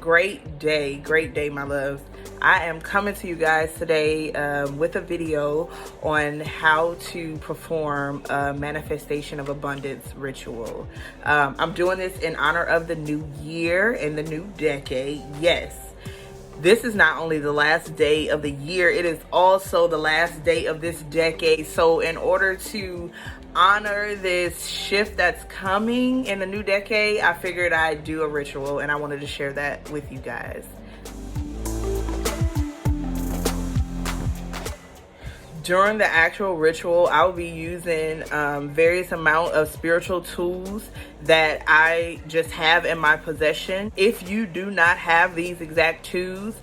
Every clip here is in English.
great day, my loves. I am coming to you guys today with a video on how to perform a manifestation of abundance ritual. I'm doing this in honor of the new year and the new decade. Yes, this is not only the last day of the year, it is also the last day of this decade. So in order to honor this shift that's coming in the new decade, I figured I'd do a ritual, and I wanted to share that with you guys. During the actual ritual, I'll be using various amount of spiritual tools that I just have in my possession. If you do not have these exact tools,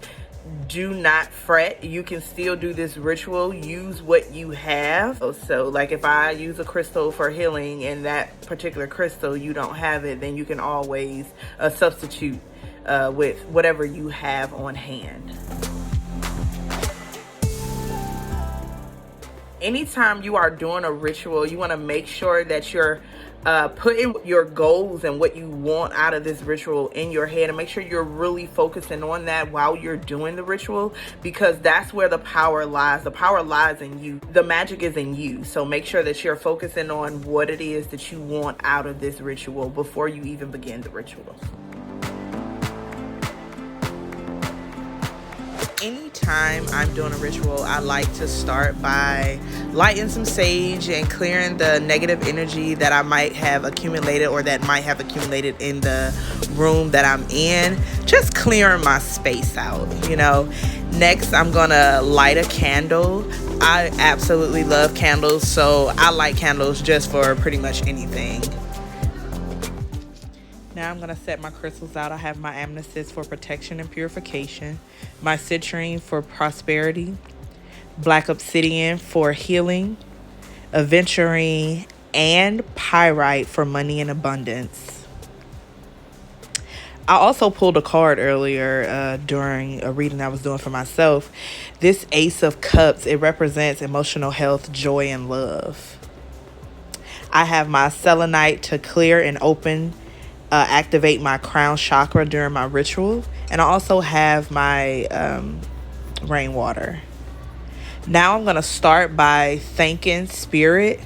do not fret. You can still do this ritual. Use what you have. So like if I use a crystal for healing and that particular crystal you don't have it, then you can always substitute with whatever you have on hand. Anytime you are doing a ritual, you want to make sure that you're putting your goals and what you want out of this ritual in your head, and make sure you're really focusing on that while you're doing the ritual, because that's where the power lies. The power lies in you. The magic is in you. So make sure that you're focusing on what it is that you want out of this ritual before you even begin the ritual. Anytime I'm doing a ritual, I like to start by lighting some sage and clearing the negative energy that I might have accumulated or that might have accumulated in the room that I'm in. Just clearing my space out, you know. Next, I'm gonna light a candle. I absolutely love candles, so I light candles just for pretty much anything. Now I'm going to set my crystals out. I have my amethyst for protection and purification, my citrine for prosperity, black obsidian for healing, aventurine, and pyrite for money and abundance. I also pulled a card earlier during a reading I was doing for myself. This Ace of Cups, it represents emotional health, joy, and love. I have my selenite to clear and open activate my crown chakra during my ritual, and I also have my rainwater. Now I'm going to start by thanking Spirit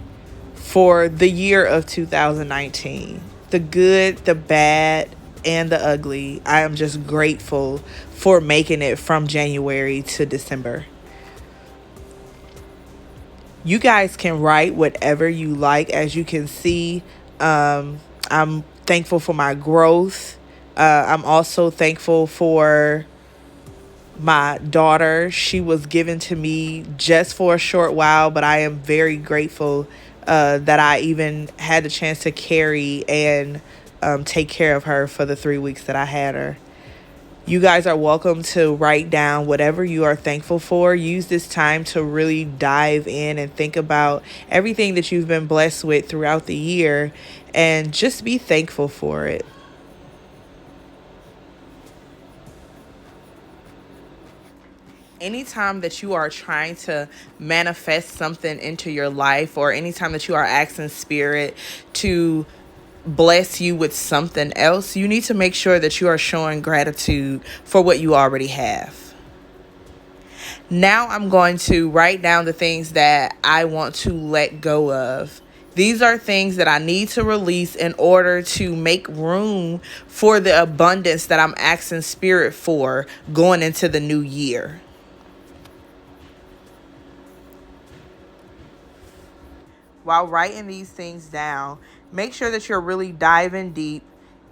for the year of 2019. The good, the bad, and the ugly. I am just grateful for making it from January to December. You guys can write whatever you like. As you can see, I'm thankful for my growth. I'm also thankful for my daughter. She was given to me just for a short while, but I am very grateful that I even had the chance to carry and take care of her for the 3 weeks that I had her. You guys are welcome to write down whatever you are thankful for. Use this time to really dive in and think about everything that you've been blessed with throughout the year, and just be thankful for it. Anytime that you are trying to manifest something into your life, or anytime that you are asking Spirit to bless you with something else, you need to make sure that you are showing gratitude for what you already have. Now I'm going to write down the things that I want to let go of. These are things that I need to release in order to make room for the abundance that I'm asking Spirit for going into the new year. While writing these things down, make sure that you're really diving deep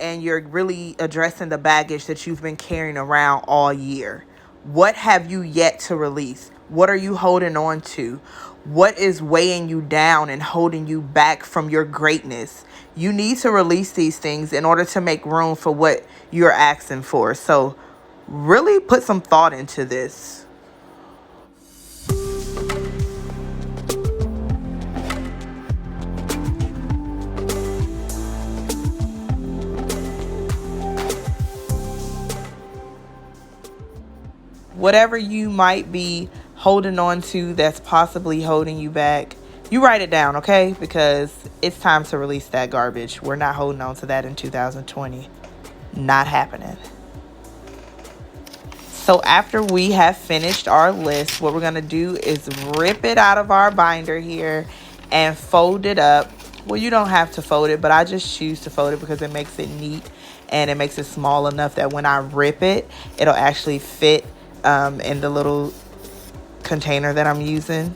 and you're really addressing the baggage that you've been carrying around all year. What have you yet to release? What are you holding on to? What is weighing you down and holding you back from your greatness? You need to release these things in order to make room for what you're asking for. So really put some thought into this. Whatever you might be holding on to that's possibly holding you back, you write it down, okay? Because it's time to release that garbage. We're not holding on to that in 2020. Not happening. So after we have finished our list, what we're going to do is rip it out of our binder here and fold it up. Well, you don't have to fold it, but I just choose to fold it because it makes it neat and it makes it small enough that when I rip it, it'll actually fit in the little container that I'm using,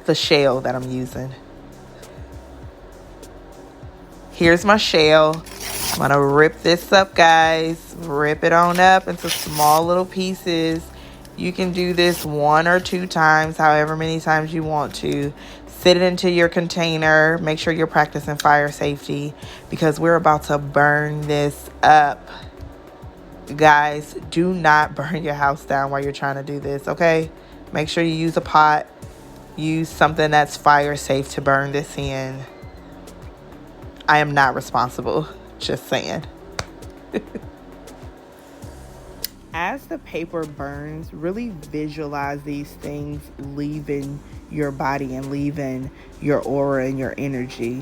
the shell that I'm using. Here's my shell. I'm going to rip this up, guys. Rip it on up into small little pieces. You can do this 1 or 2 times, however many times you want to. Sit it into your container. Make sure you're practicing fire safety because we're about to burn this up. Guys, do not burn your house down while you're trying to do this, okay? Make sure you use a pot. Use something that's fire safe to burn this in. I am not responsible. Just saying. As the paper burns, really visualize these things leaving your body and leaving your aura and your energy.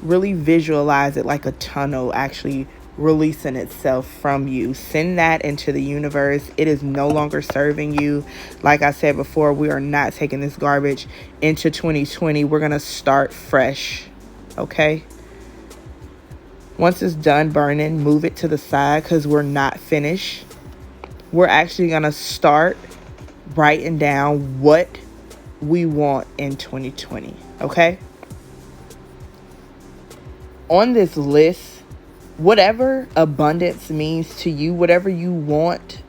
Really visualize it like a tunnel actually releasing itself from you. Send that into the universe. It is no longer serving you. Like I said before, we are not taking this garbage into 2020. We're going to start fresh. Okay? Once it's done burning, move it to the side because we're not finished. We're actually going to start writing down what we want in 2020. Okay? On this list, whatever abundance means to you, whatever you want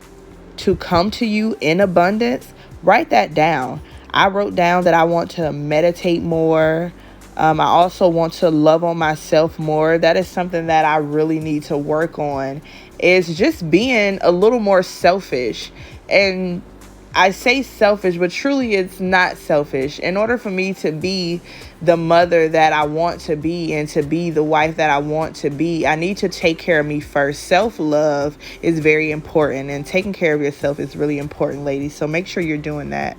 to come to you in abundance, write that down. I wrote down that I want to meditate more. I also want to love on myself more. That is something that I really need to work on, is just being a little more selfish. And I say selfish, but truly it's not selfish. In order for me to be the mother that I want to be and to be the wife that I want to be, I need to take care of me first. Self-love is very important, and taking care of yourself is really important, ladies. So make sure you're doing that.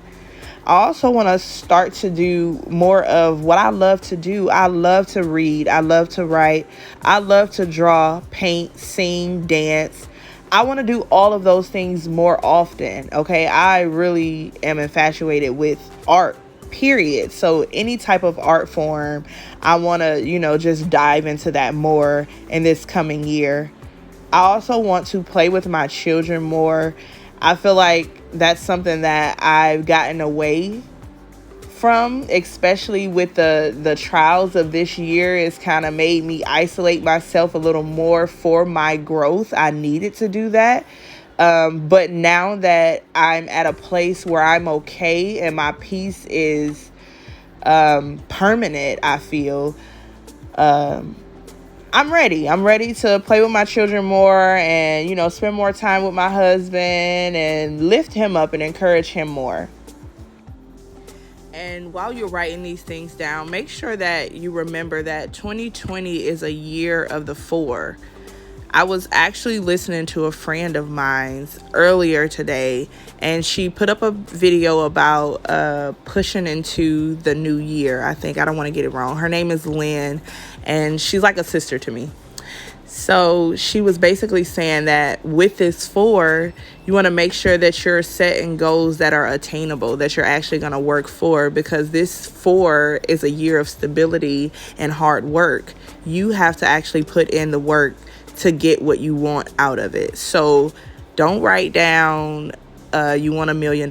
I also want to start to do more of what I love to do. I love to read. I love to write. I love to draw, paint, sing, dance. I want to do all of those things more often. Okay. I really am infatuated with art, period. So any type of art form, I want to, just dive into that more in this coming year. I also want to play with my children more. I feel like that's something that I've gotten away from, especially with the trials of this year. It's kind of made me isolate myself a little more for my growth. I needed to do that. But now that I'm at a place where I'm okay and my peace is permanent, I feel I'm ready. I'm ready to play with my children more and, spend more time with my husband and lift him up and encourage him more. And while you're writing these things down, make sure that you remember that 2020 is a year of the 4. I was actually listening to a friend of mine's earlier today, and she put up a video about pushing into the new year. I don't want to get it wrong. Her name is Lynn, and she's like a sister to me. So she was basically saying that with this 4, you want to make sure that you're setting goals that are attainable, that you're actually going to work for, because this 4 is a year of stability and hard work. You have to actually put in the work to get what you want out of it. So don't write down you want $1 million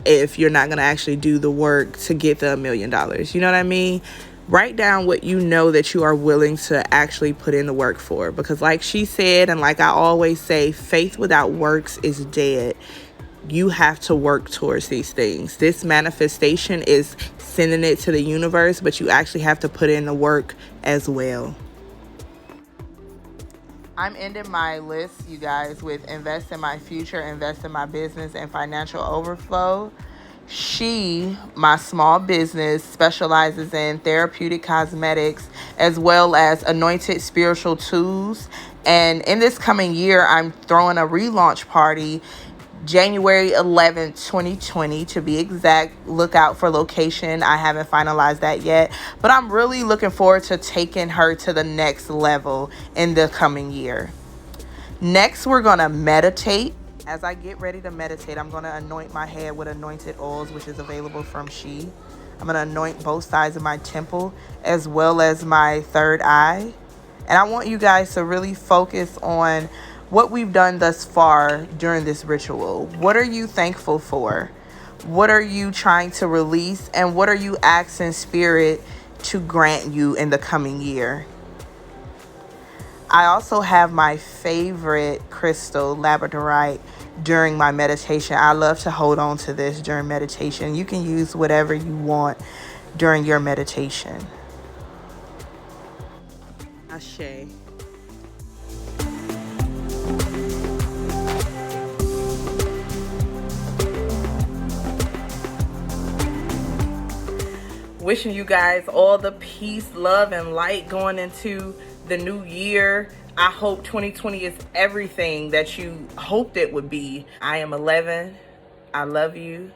if you're not going to actually do the work to get the $1 million. You know what I mean? Write down what you know that you are willing to actually put in the work for. Because like she said, and like I always say, faith without works is dead. You have to work towards these things. This manifestation is sending it to the universe, but you actually have to put in the work as well. I'm ending my list, you guys, with invest in my future, invest in my business, and financial overflow. She, my small business, specializes in therapeutic cosmetics as well as anointed spiritual tools. And in this coming year, I'm throwing a relaunch party January 11th, 2020 to be exact. Look out for location. I haven't finalized that yet, but I'm really looking forward to taking her to the next level in the coming year. Next, we're going to meditate. As I get ready to meditate, I'm going to anoint my head with anointed oils, which is available from She. I'm going to anoint both sides of my temple as well as my third eye. And I want you guys to really focus on what we've done thus far during this ritual. What are you thankful for? What are you trying to release? And what are you asking Spirit to grant you in the coming year? I also have my favorite crystal, labradorite, during my meditation. I love to hold on to this during meditation. You can use whatever you want during your meditation. Ashe. Wishing you guys all the peace, love, and light going into the new year. I hope 2020 is everything that you hoped it would be. I am 11. I love you.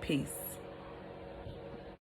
Peace.